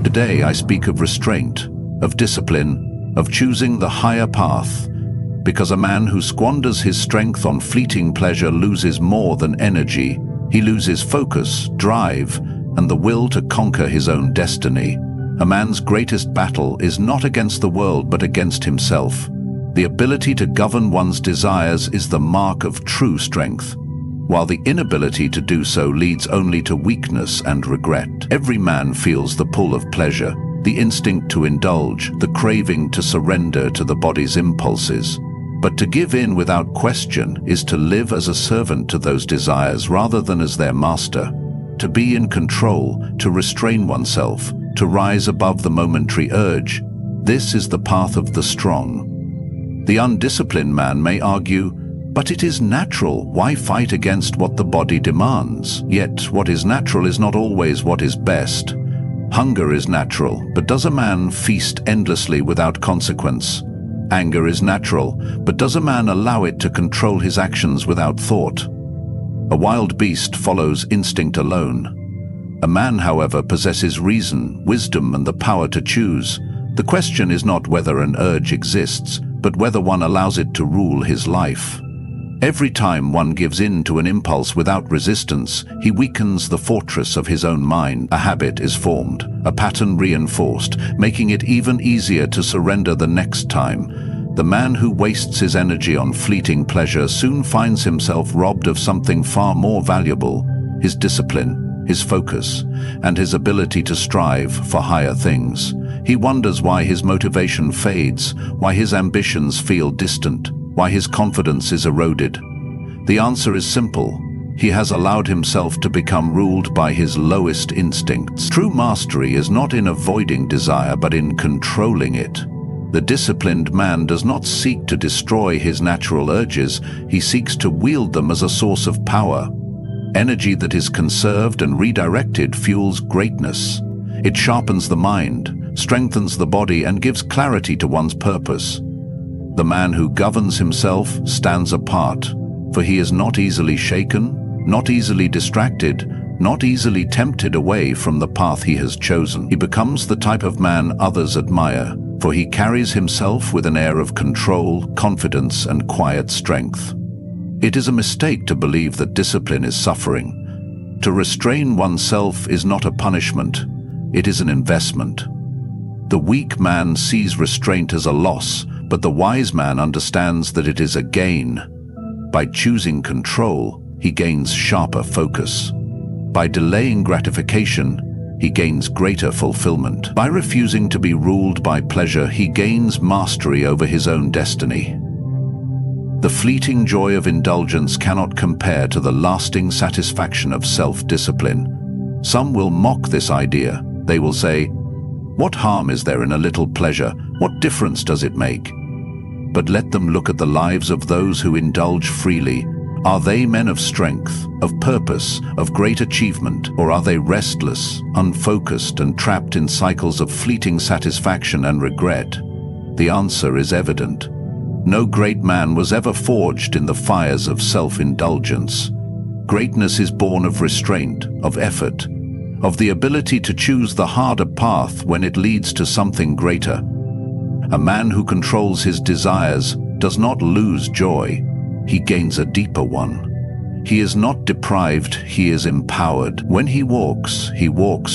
Today I speak of restraint, of discipline, of choosing the higher path, because a man who squanders his strength on fleeting pleasure loses more than energy. He loses focus, drive, and the will to conquer his own destiny. A man's greatest battle is not against the world but against himself. The ability to govern one's desires is the mark of true strength, while the inability to do so leads only to weakness and regret. Every man feels the pull of pleasure, the instinct to indulge, the craving to surrender to the body's impulses. But to give in without question is to live as a servant to those desires rather than as their master. To be in control, to restrain oneself, to rise above the momentary urge. This is the path of the strong. The undisciplined man may argue, but it is natural, why fight against what the body demands? Yet what is natural is not always what is best. Hunger is natural, but does a man feast endlessly without consequence? Anger is natural, but does a man allow it to control his actions without thought? A wild beast follows instinct alone. A man, however, possesses reason, wisdom, and the power to choose. The question is not whether an urge exists, but whether one allows it to rule his life. Every time one gives in to an impulse without resistance, he weakens the fortress of his own mind. A habit is formed, a pattern reinforced, making it even easier to surrender the next time. The man who wastes his energy on fleeting pleasure soon finds himself robbed of something far more valuable: his discipline, his focus, and his ability to strive for higher things. He wonders why his motivation fades, why his ambitions feel distant, why his confidence is eroded. The answer is simple. He has allowed himself to become ruled by his lowest instincts. True mastery is not in avoiding desire, but in controlling it. The disciplined man does not seek to destroy his natural urges, he seeks to wield them as a source of power. Energy that is conserved and redirected fuels greatness. It sharpens the mind, strengthens the body, and gives clarity to one's purpose. The man who governs himself stands apart, for he is not easily shaken, not easily distracted, not easily tempted away from the path he has chosen. He becomes the type of man others admire, for he carries himself with an air of control, confidence, and quiet strength. It is a mistake to believe that discipline is suffering. To restrain oneself is not a punishment, it is an investment. The weak man sees restraint as a loss, but the wise man understands that it is a gain. By choosing control, he gains sharper focus. By delaying gratification, he gains greater fulfillment. By refusing to be ruled by pleasure, he gains mastery over his own destiny. The fleeting joy of indulgence cannot compare to the lasting satisfaction of self-discipline. Some will mock this idea. They will say, "What harm is there in a little pleasure? What difference does it make?" But let them look at the lives of those who indulge freely. Are they men of strength, of purpose, of great achievement, or are they restless, unfocused, and trapped in cycles of fleeting satisfaction and regret? The answer is evident. No great man was ever forged in the fires of self-indulgence. Greatness is born of restraint, of effort, of the ability to choose the harder path when it leads to something greater. A man who controls his desires does not lose joy, he gains a deeper one. He is not deprived, he is empowered. When he walks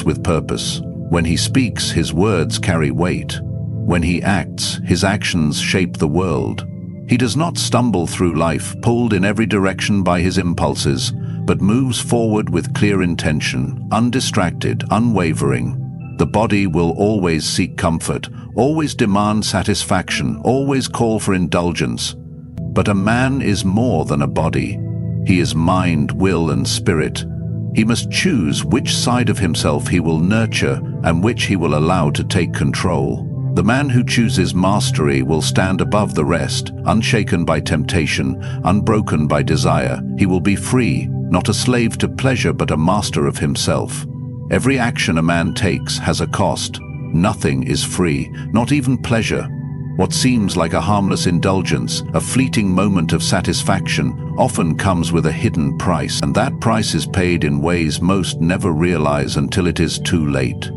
with purpose. When he speaks, his words carry weight. When he acts, his actions shape the world. He does not stumble through life, pulled in every direction by his impulses, but moves forward with clear intention, undistracted, unwavering. The body will always seek comfort, always demand satisfaction, always call for indulgence. But a man is more than a body. He is mind, will, and spirit. He must choose which side of himself he will nurture and which he will allow to take control. The man who chooses mastery will stand above the rest, unshaken by temptation, unbroken by desire. He will be free, not a slave to pleasure but a master of himself. Every action a man takes has a cost. Nothing is free, not even pleasure. What seems like a harmless indulgence, a fleeting moment of satisfaction, often comes with a hidden price, and that price is paid in ways most never realize until it is too late.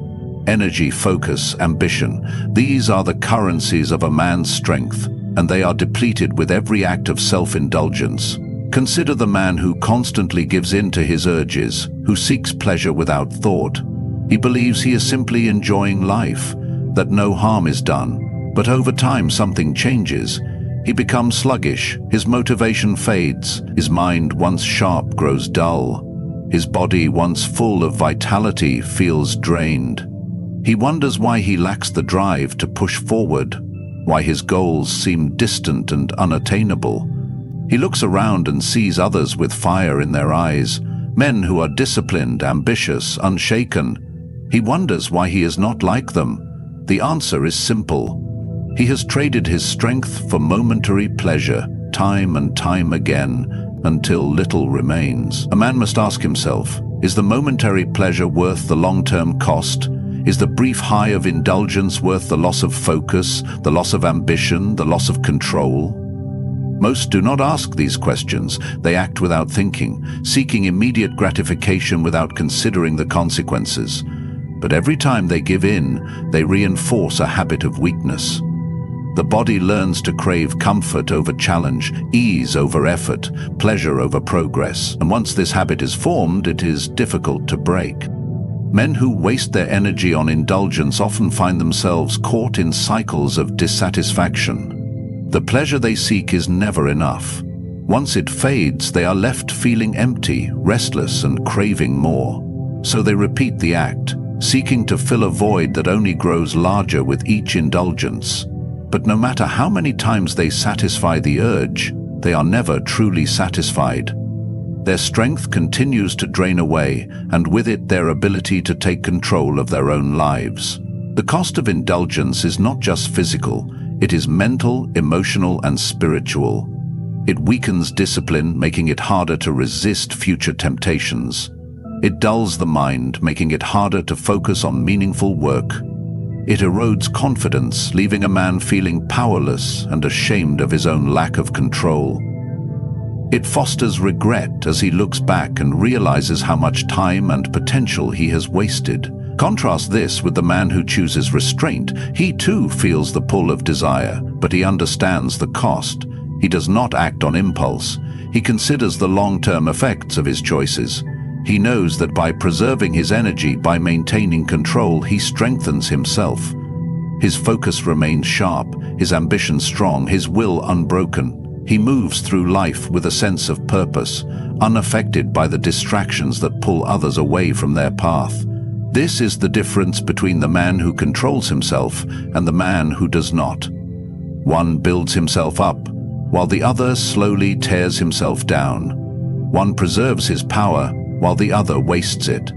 Energy, focus, ambition, these are the currencies of a man's strength, and they are depleted with every act of self-indulgence. Consider the man who constantly gives in to his urges, who seeks pleasure without thought. He believes he is simply enjoying life, that no harm is done. But over time something changes. He becomes sluggish, his motivation fades, his mind once sharp grows dull. His body once full of vitality feels drained. He wonders why he lacks the drive to push forward, why his goals seem distant and unattainable. He looks around and sees others with fire in their eyes, men who are disciplined, ambitious, unshaken. He wonders why he is not like them. The answer is simple. He has traded his strength for momentary pleasure, time and time again, until little remains. A man must ask himself, is the momentary pleasure worth the long-term cost? Is the brief high of indulgence worth the loss of focus, the loss of ambition, the loss of control? Most do not ask these questions. They act without thinking, seeking immediate gratification without considering the consequences. But every time they give in, they reinforce a habit of weakness. The body learns to crave comfort over challenge, ease over effort, pleasure over progress. And once this habit is formed, it is difficult to break. Men who waste their energy on indulgence often find themselves caught in cycles of dissatisfaction. The pleasure they seek is never enough. Once it fades, they are left feeling empty, restless, and craving more. So they repeat the act, seeking to fill a void that only grows larger with each indulgence. But no matter how many times they satisfy the urge, they are never truly satisfied. Their strength continues to drain away, and with it their ability to take control of their own lives. The cost of indulgence is not just physical, it is mental, emotional, and spiritual. It weakens discipline, making it harder to resist future temptations. It dulls the mind, making it harder to focus on meaningful work. It erodes confidence, leaving a man feeling powerless and ashamed of his own lack of control. It fosters regret as he looks back and realizes how much time and potential he has wasted. Contrast this with the man who chooses restraint. He too feels the pull of desire, but he understands the cost. He does not act on impulse. He considers the long-term effects of his choices. He knows that by preserving his energy, by maintaining control, he strengthens himself. His focus remains sharp, his ambition strong, his will unbroken. He moves through life with a sense of purpose, unaffected by the distractions that pull others away from their path. This is the difference between the man who controls himself and the man who does not. One builds himself up, while the other slowly tears himself down. One preserves his power, while the other wastes it.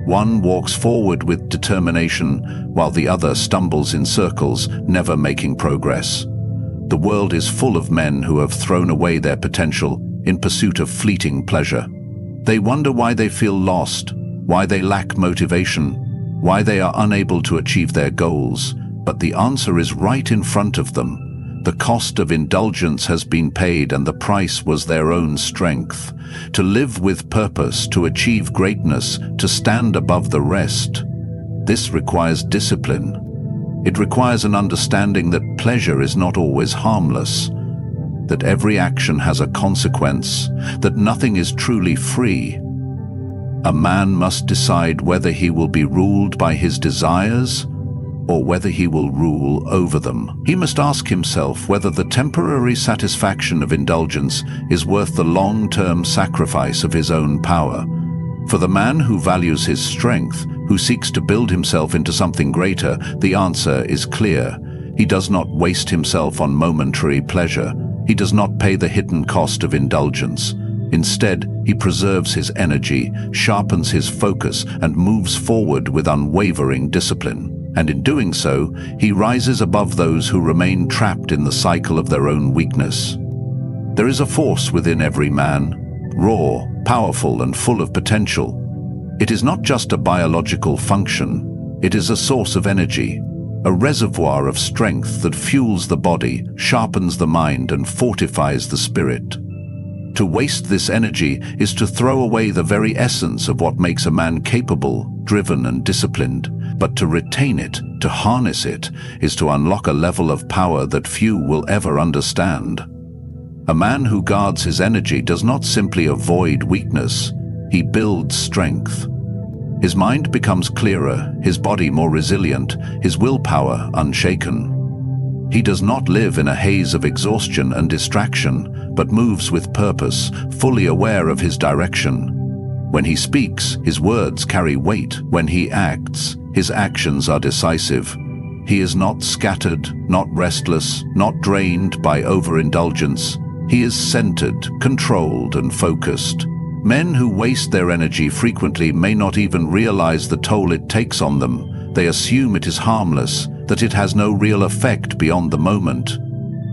One walks forward with determination, while the other stumbles in circles, never making progress. The world is full of men who have thrown away their potential in pursuit of fleeting pleasure. They wonder why they feel lost, why they lack motivation, why they are unable to achieve their goals. But the answer is right in front of them. The cost of indulgence has been paid, and the price was their own strength. To live with purpose, to achieve greatness, to stand above the rest. This requires discipline. It requires an understanding that pleasure is not always harmless, that every action has a consequence, that nothing is truly free. A man must decide whether he will be ruled by his desires or whether he will rule over them. He must ask himself whether the temporary satisfaction of indulgence is worth the long-term sacrifice of his own power. For the man who values his strength, who seeks to build himself into something greater, the answer is clear. He does not waste himself on momentary pleasure. He does not pay the hidden cost of indulgence. Instead, he preserves his energy, sharpens his focus, and moves forward with unwavering discipline. And in doing so, he rises above those who remain trapped in the cycle of their own weakness. There is a force within every man, raw, powerful, and full of potential. It is not just a biological function, it is a source of energy, a reservoir of strength that fuels the body, sharpens the mind, and fortifies the spirit. To waste this energy is to throw away the very essence of what makes a man capable, driven, and disciplined. but to retain it, to harness it, is to unlock a level of power that few will ever understand. A man who guards his energy does not simply avoid weakness, he builds strength. His mind becomes clearer, his body more resilient, his willpower unshaken. He does not live in a haze of exhaustion and distraction, but moves with purpose, fully aware of his direction. When he speaks, his words carry weight. When he acts, his actions are decisive. He is not scattered, not restless, not drained by overindulgence. He is centered, controlled, and focused. Men who waste their energy frequently may not even realize the toll it takes on them. They assume it is harmless, that it has no real effect beyond the moment.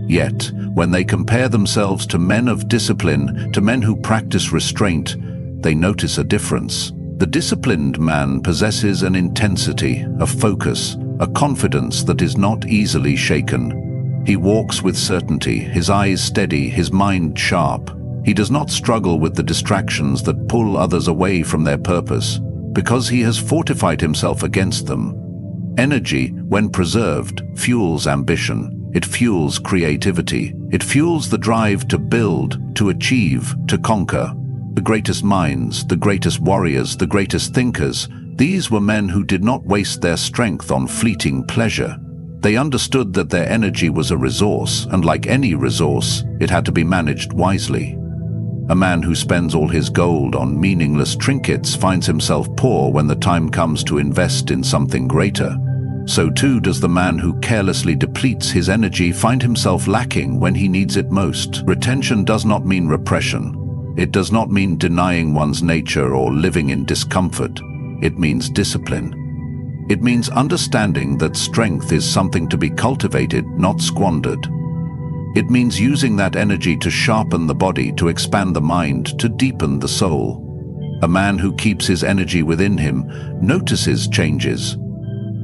Yet, when they compare themselves to men of discipline, to men who practice restraint, they notice a difference. The disciplined man possesses an intensity, a focus, a confidence that is not easily shaken. He walks with certainty, his eyes steady, his mind sharp. He does not struggle with the distractions that pull others away from their purpose, because he has fortified himself against them. Energy, when preserved, fuels ambition. It fuels creativity. It fuels the drive to build, to achieve, to conquer. The greatest minds, the greatest warriors, the greatest thinkers, these were men who did not waste their strength on fleeting pleasure. They understood that their energy was a resource, and like any resource, it had to be managed wisely. A man who spends all his gold on meaningless trinkets finds himself poor when the time comes to invest in something greater. So too does the man who carelessly depletes his energy find himself lacking when he needs it most. Retention does not mean repression. It does not mean denying one's nature or living in discomfort. It means discipline. It means understanding that strength is something to be cultivated, not squandered. It means using that energy to sharpen the body, to expand the mind, to deepen the soul. A man who keeps his energy within him notices changes.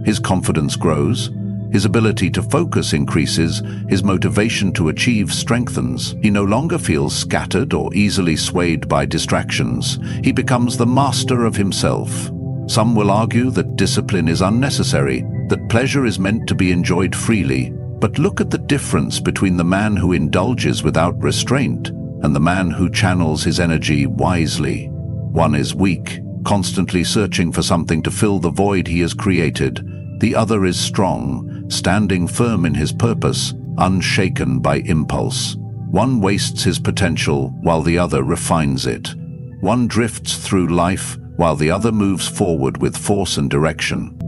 His confidence grows, his ability to focus increases, his motivation to achieve strengthens. He no longer feels scattered or easily swayed by distractions. He becomes the master of himself. Some will argue that discipline is unnecessary, that pleasure is meant to be enjoyed freely. But look at the difference between the man who indulges without restraint and the man who channels his energy wisely. One is weak, constantly searching for something to fill the void he has created. The other is strong, standing firm in his purpose, unshaken by impulse. One wastes his potential while the other refines it. One drifts through life while the other moves forward with force and direction.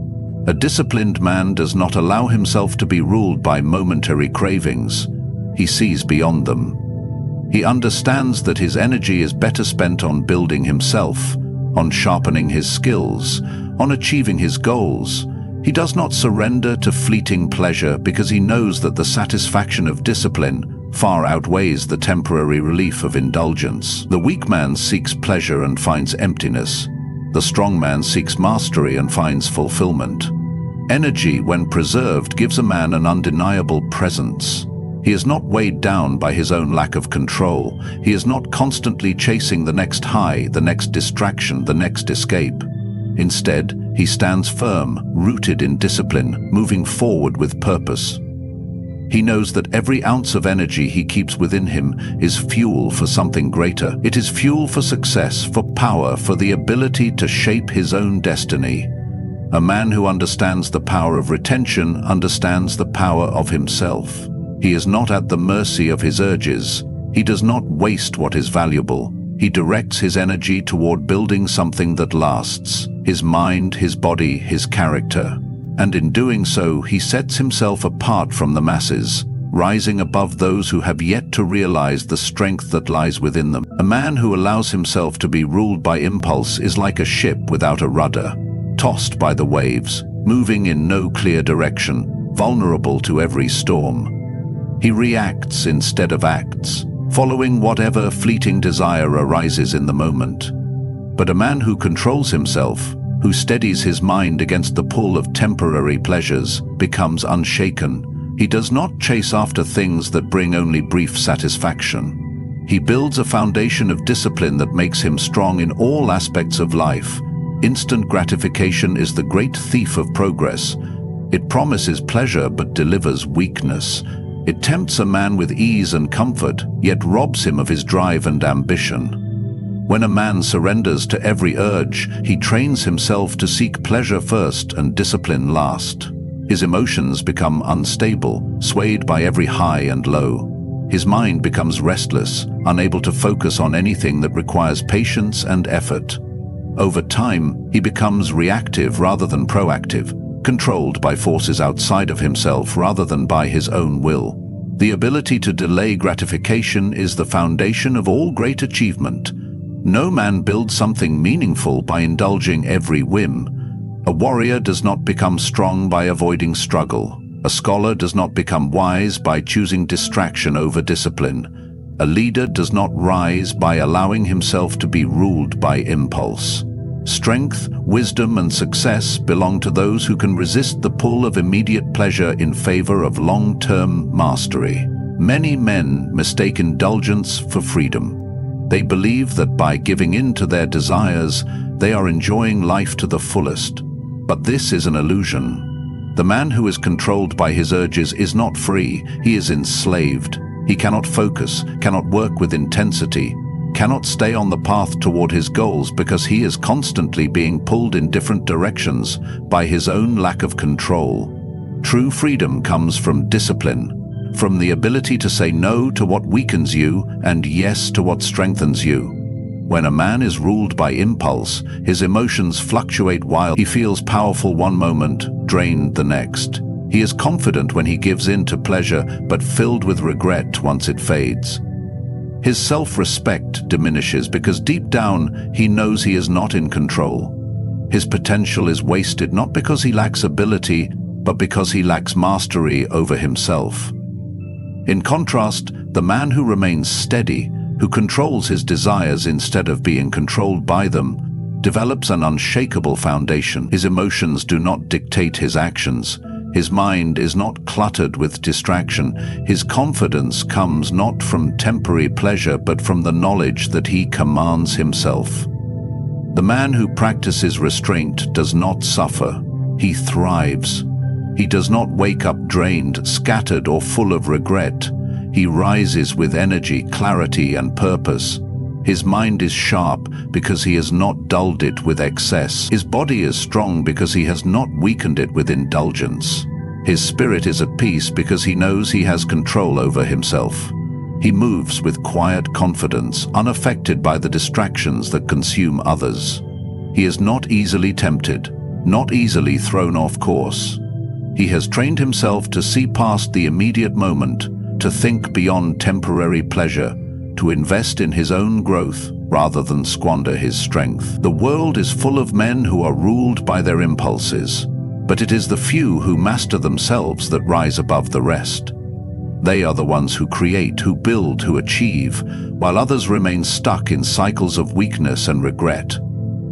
A disciplined man does not allow himself to be ruled by momentary cravings. He sees beyond them. He understands that his energy is better spent on building himself, on sharpening his skills, on achieving his goals. He does not surrender to fleeting pleasure because he knows that the satisfaction of discipline far outweighs the temporary relief of indulgence. The weak man seeks pleasure and finds emptiness. The strong man seeks mastery and finds fulfillment. Energy, when preserved, gives a man an undeniable presence. He is not weighed down by his own lack of control. He is not constantly chasing the next high, the next distraction, the next escape. Instead, he stands firm, rooted in discipline, moving forward with purpose. He knows that every ounce of energy he keeps within him is fuel for something greater. It is fuel for success, for power, for the ability to shape his own destiny. A man who understands the power of retention understands the power of himself. He is not at the mercy of his urges. He does not waste what is valuable. He directs his energy toward building something that lasts, his mind, his body, his character. And in doing so, he sets himself apart from the masses, rising above those who have yet to realize the strength that lies within them. A man who allows himself to be ruled by impulse is like a ship without a rudder, tossed by the waves, moving in no clear direction, vulnerable to every storm. He reacts instead of acts, following whatever fleeting desire arises in the moment. But a man who controls himself, who steadies his mind against the pull of temporary pleasures, becomes unshaken. He does not chase after things that bring only brief satisfaction. He builds a foundation of discipline that makes him strong in all aspects of life, Instant gratification is the great thief of progress. It promises pleasure but delivers weakness. It tempts a man with ease and comfort, yet robs him of his drive and ambition. When a man surrenders to every urge, he trains himself to seek pleasure first and discipline last. His emotions become unstable, swayed by every high and low. His mind becomes restless, unable to focus on anything that requires patience and effort. Over time, he becomes reactive rather than proactive, controlled by forces outside of himself rather than by his own will. The ability to delay gratification is the foundation of all great achievement. No man builds something meaningful by indulging every whim. A warrior does not become strong by avoiding struggle. A scholar does not become wise by choosing distraction over discipline. A leader does not rise by allowing himself to be ruled by impulse. Strength, wisdom, and success belong to those who can resist the pull of immediate pleasure in favor of long-term mastery. Many men mistake indulgence for freedom. They believe that by giving in to their desires, they are enjoying life to the fullest. But this is an illusion. The man who is controlled by his urges is not free, he is enslaved. He cannot focus, cannot work with intensity, cannot stay on the path toward his goals because he is constantly being pulled in different directions by his own lack of control. True freedom comes from discipline, from the ability to say no to what weakens you and yes to what strengthens you. When a man is ruled by impulse, his emotions fluctuate while he feels powerful one moment, drained the next. He is confident when he gives in to pleasure, but filled with regret once it fades. His self-respect diminishes because deep down he knows he is not in control. His potential is wasted not because he lacks ability, but because he lacks mastery over himself. In contrast, the man who remains steady, who controls his desires instead of being controlled by them, develops an unshakable foundation. His emotions do not dictate his actions. His mind is not cluttered with distraction. His confidence comes not from temporary pleasure but from the knowledge that he commands himself. The man who practices restraint does not suffer. He thrives. He does not wake up drained, scattered, or full of regret. He rises with energy, clarity, and purpose. His mind is sharp because he has not dulled it with excess. His body is strong because he has not weakened it with indulgence. His spirit is at peace because he knows he has control over himself. He moves with quiet confidence, unaffected by the distractions that consume others. He is not easily tempted, not easily thrown off course. He has trained himself to see past the immediate moment, to think beyond temporary pleasure, to invest in his own growth rather than squander his strength. The world is full of men who are ruled by their impulses, but it is the few who master themselves that rise above the rest. They are the ones who create, who build, who achieve, while others remain stuck in cycles of weakness and regret.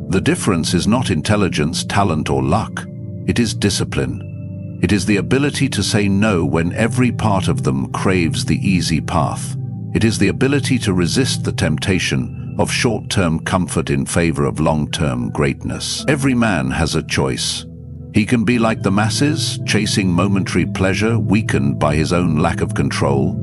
The difference is not intelligence, talent, or luck. It is discipline. It is the ability to say no when every part of them craves the easy path. It is the ability to resist the temptation of short-term comfort in favor of long-term greatness. Every man has a choice. He can be like the masses, chasing momentary pleasure, weakened by his own lack of control,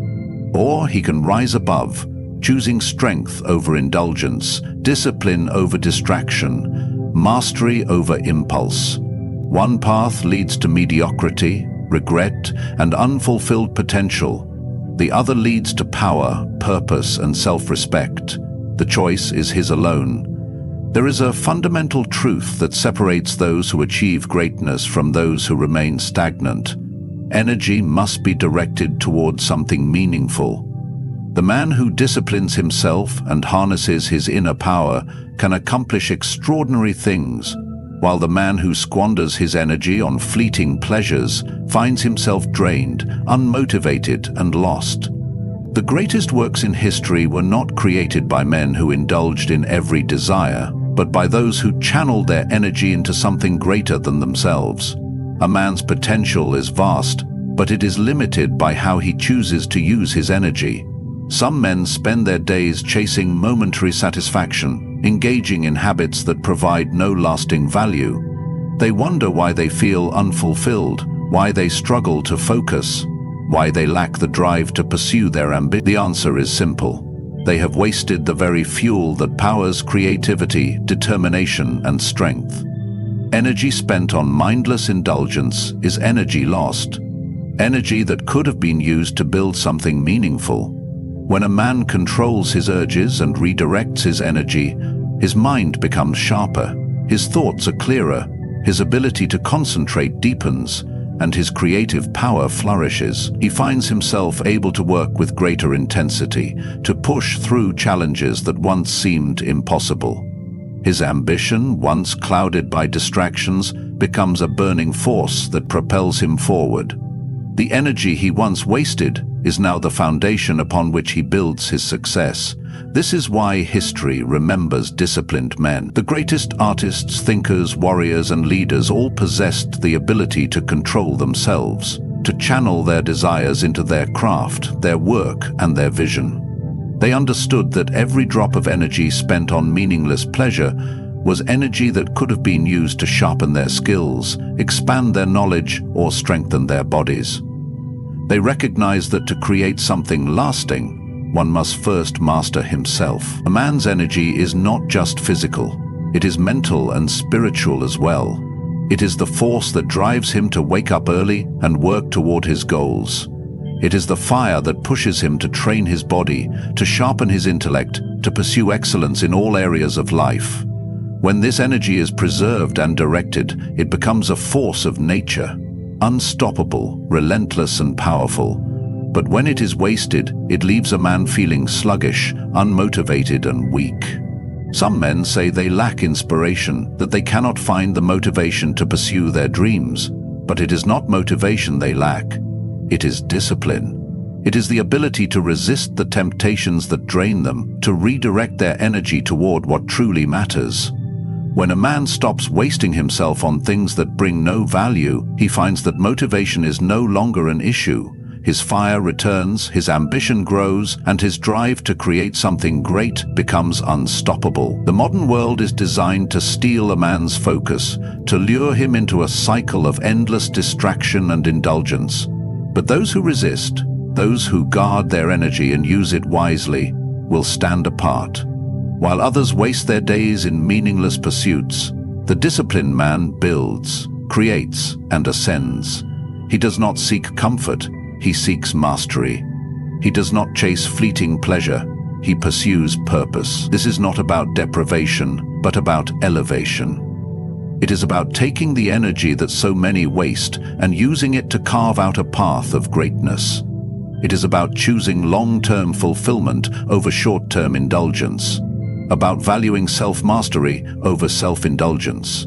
or he can rise above, choosing strength over indulgence, discipline over distraction, mastery over impulse. One path leads to mediocrity, regret, and unfulfilled potential. The other leads to power, purpose, and self-respect. The choice is his alone. There is a fundamental truth that separates those who achieve greatness from those who remain stagnant. Energy must be directed towards something meaningful. The man who disciplines himself and harnesses his inner power can accomplish extraordinary things, while the man who squanders his energy on fleeting pleasures finds himself drained, unmotivated, and lost. The greatest works in history were not created by men who indulged in every desire, but by those who channeled their energy into something greater than themselves. A man's potential is vast, but it is limited by how he chooses to use his energy. Some men spend their days chasing momentary satisfaction, engaging in habits that provide no lasting value. They wonder why they feel unfulfilled, why they struggle to focus, why they lack the drive to pursue their ambition. The answer is simple. They have wasted the very fuel that powers creativity, determination, and strength. Energy spent on mindless indulgence is energy lost. Energy that could have been used to build something meaningful. When a man controls his urges and redirects his energy, his mind becomes sharper, his thoughts are clearer, his ability to concentrate deepens, and his creative power flourishes. He finds himself able to work with greater intensity, to push through challenges that once seemed impossible. His ambition, once clouded by distractions, becomes a burning force that propels him forward. The energy he once wasted is now the foundation upon which he builds his success. This is why history remembers disciplined men. The greatest artists, thinkers, warriors, and leaders all possessed the ability to control themselves, to channel their desires into their craft, their work, and their vision. They understood that every drop of energy spent on meaningless pleasure was energy that could have been used to sharpen their skills, expand their knowledge, or strengthen their bodies. They recognized that to create something lasting, one must first master himself. A man's energy is not just physical, it is mental and spiritual as well. It is the force that drives him to wake up early and work toward his goals. It is the fire that pushes him to train his body, to sharpen his intellect, to pursue excellence in all areas of life. When this energy is preserved and directed, it becomes a force of nature, unstoppable, relentless, and powerful. But when it is wasted, it leaves a man feeling sluggish, unmotivated, and weak. Some men say they lack inspiration, that they cannot find the motivation to pursue their dreams. But it is not motivation they lack. It is discipline. It is the ability to resist the temptations that drain them, to redirect their energy toward what truly matters. When a man stops wasting himself on things that bring no value, he finds that motivation is no longer an issue. His fire returns, his ambition grows, and his drive to create something great becomes unstoppable. The modern world is designed to steal a man's focus, to lure him into a cycle of endless distraction and indulgence. But those who resist, those who guard their energy and use it wisely, will stand apart. While others waste their days in meaningless pursuits, the disciplined man builds, creates, and ascends. He does not seek comfort, he seeks mastery. He does not chase fleeting pleasure, he pursues purpose. This is not about deprivation, but about elevation. It is about taking the energy that so many waste and using it to carve out a path of greatness. It is about choosing long-term fulfillment over short-term indulgence, about valuing self-mastery over self-indulgence.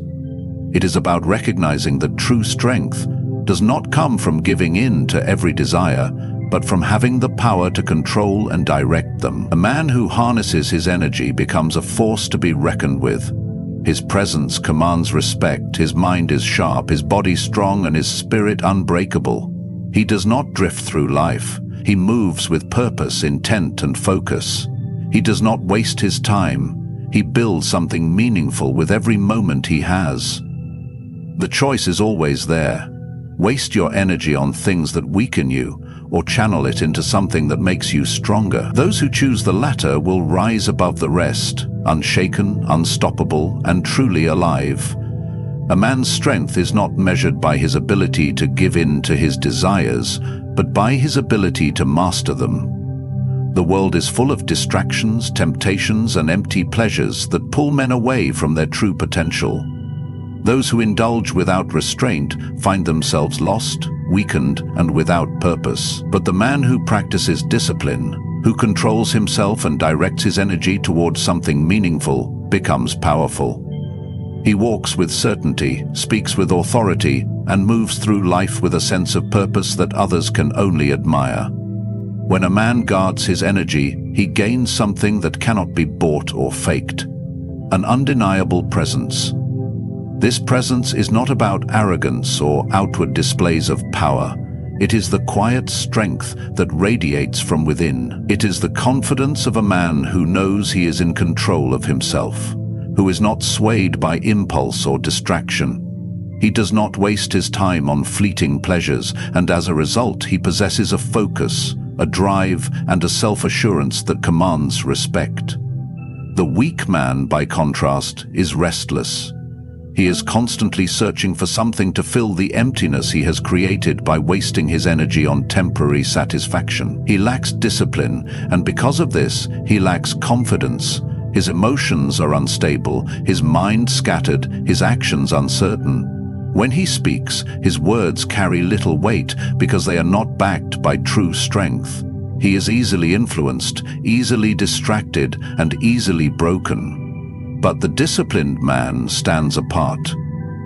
It is about recognizing that true strength does not come from giving in to every desire, but from having the power to control and direct them. A man who harnesses his energy becomes a force to be reckoned with. His presence commands respect, his mind is sharp, his body strong, and his spirit unbreakable. He does not drift through life. He moves with purpose, intent, and focus. He does not waste his time. He builds something meaningful with every moment he has. The choice is always there. Waste your energy on things that weaken you, or channel it into something that makes you stronger. Those who choose the latter will rise above the rest, unshaken, unstoppable, and truly alive. A man's strength is not measured by his ability to give in to his desires, but by his ability to master them. The world is full of distractions, temptations, and empty pleasures that pull men away from their true potential. Those who indulge without restraint find themselves lost, weakened, and without purpose. But the man who practices discipline, who controls himself and directs his energy towards something meaningful, becomes powerful. He walks with certainty, speaks with authority, and moves through life with a sense of purpose that others can only admire. When a man guards his energy, he gains something that cannot be bought or faked: an undeniable presence. This presence is not about arrogance or outward displays of power. It is the quiet strength that radiates from within. It is the confidence of a man who knows he is in control of himself, who is not swayed by impulse or distraction. He does not waste his time on fleeting pleasures, and as a result he possesses a focus, a drive, and a self-assurance that commands respect. The weak man, by contrast, is restless. He is constantly searching for something to fill the emptiness he has created by wasting his energy on temporary satisfaction. He lacks discipline, and because of this, he lacks confidence. His emotions are unstable, his mind scattered, his actions uncertain. When he speaks, his words carry little weight because they are not backed by true strength. He is easily influenced, easily distracted, and easily broken. But the disciplined man stands apart.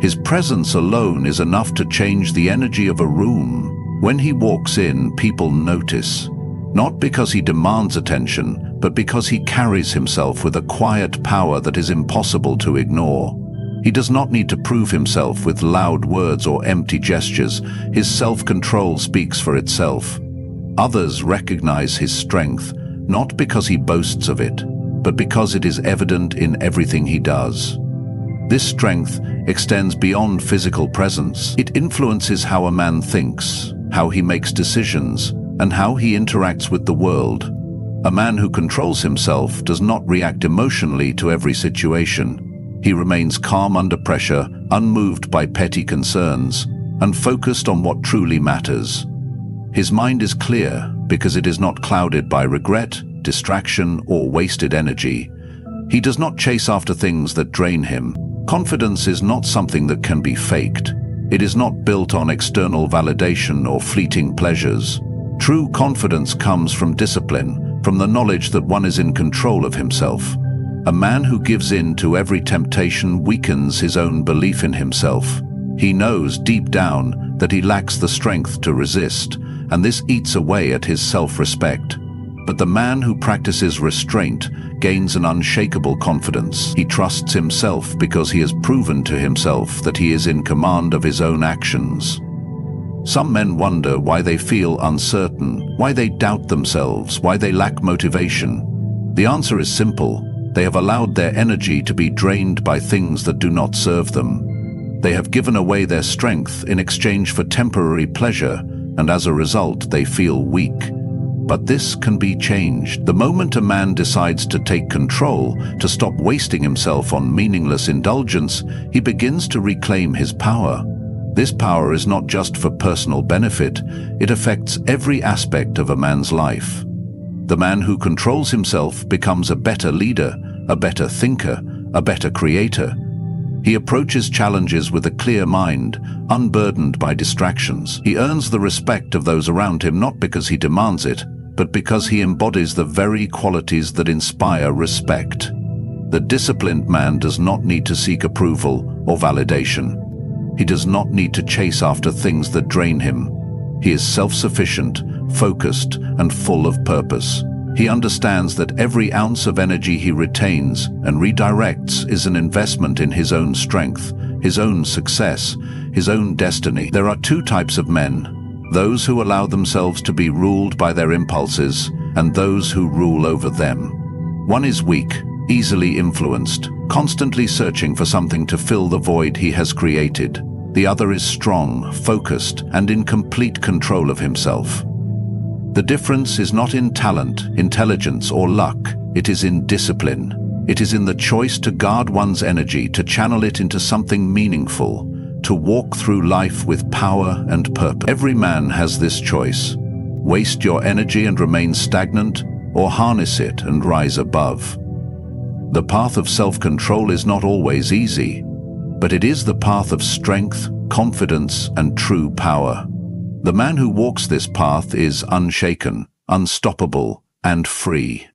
His presence alone is enough to change the energy of a room. When he walks in, people notice, not because he demands attention, but because he carries himself with a quiet power that is impossible to ignore. He does not need to prove himself with loud words or empty gestures. His self-control speaks for itself. Others recognize his strength, not because he boasts of it, but because it is evident in everything he does. This strength extends beyond physical presence. It influences how a man thinks, how he makes decisions, and how he interacts with the world. A man who controls himself does not react emotionally to every situation. He remains calm under pressure, unmoved by petty concerns, and focused on what truly matters. His mind is clear because it is not clouded by regret, distraction, or wasted energy. He does not chase after things that drain him. Confidence is not something that can be faked. It is not built on external validation or fleeting pleasures. True confidence comes from discipline, from the knowledge that one is in control of himself. A man who gives in to every temptation weakens his own belief in himself. He knows deep down that he lacks the strength to resist, and this eats away at his self-respect. But the man who practices restraint gains an unshakable confidence. He trusts himself because he has proven to himself that he is in command of his own actions. Some men wonder why they feel uncertain, why they doubt themselves, why they lack motivation. The answer is simple. They have allowed their energy to be drained by things that do not serve them. They have given away their strength in exchange for temporary pleasure, and as a result, they feel weak. But this can be changed. The moment a man decides to take control, to stop wasting himself on meaningless indulgence, he begins to reclaim his power. This power is not just for personal benefit, it affects every aspect of a man's life. The man who controls himself becomes a better leader, a better thinker, a better creator. He approaches challenges with a clear mind, unburdened by distractions. He earns the respect of those around him not because he demands it, but because he embodies the very qualities that inspire respect. The disciplined man does not need to seek approval or validation. He does not need to chase after things that drain him. He is self-sufficient, focused, and full of purpose. He understands that every ounce of energy he retains and redirects is an investment in his own strength, his own success, his own destiny. There are two types of men: those who allow themselves to be ruled by their impulses, and those who rule over them. One is weak, easily influenced, constantly searching for something to fill the void he has created. The other is strong, focused, and in complete control of himself. The difference is not in talent, intelligence, or luck. It is in discipline. It is in the choice to guard one's energy, to channel it into something meaningful, to walk through life with power and purpose. Every man has this choice. Waste your energy and remain stagnant, or harness it and rise above. The path of self-control is not always easy, but it is the path of strength, confidence, and true power. The man who walks this path is unshaken, unstoppable, and free.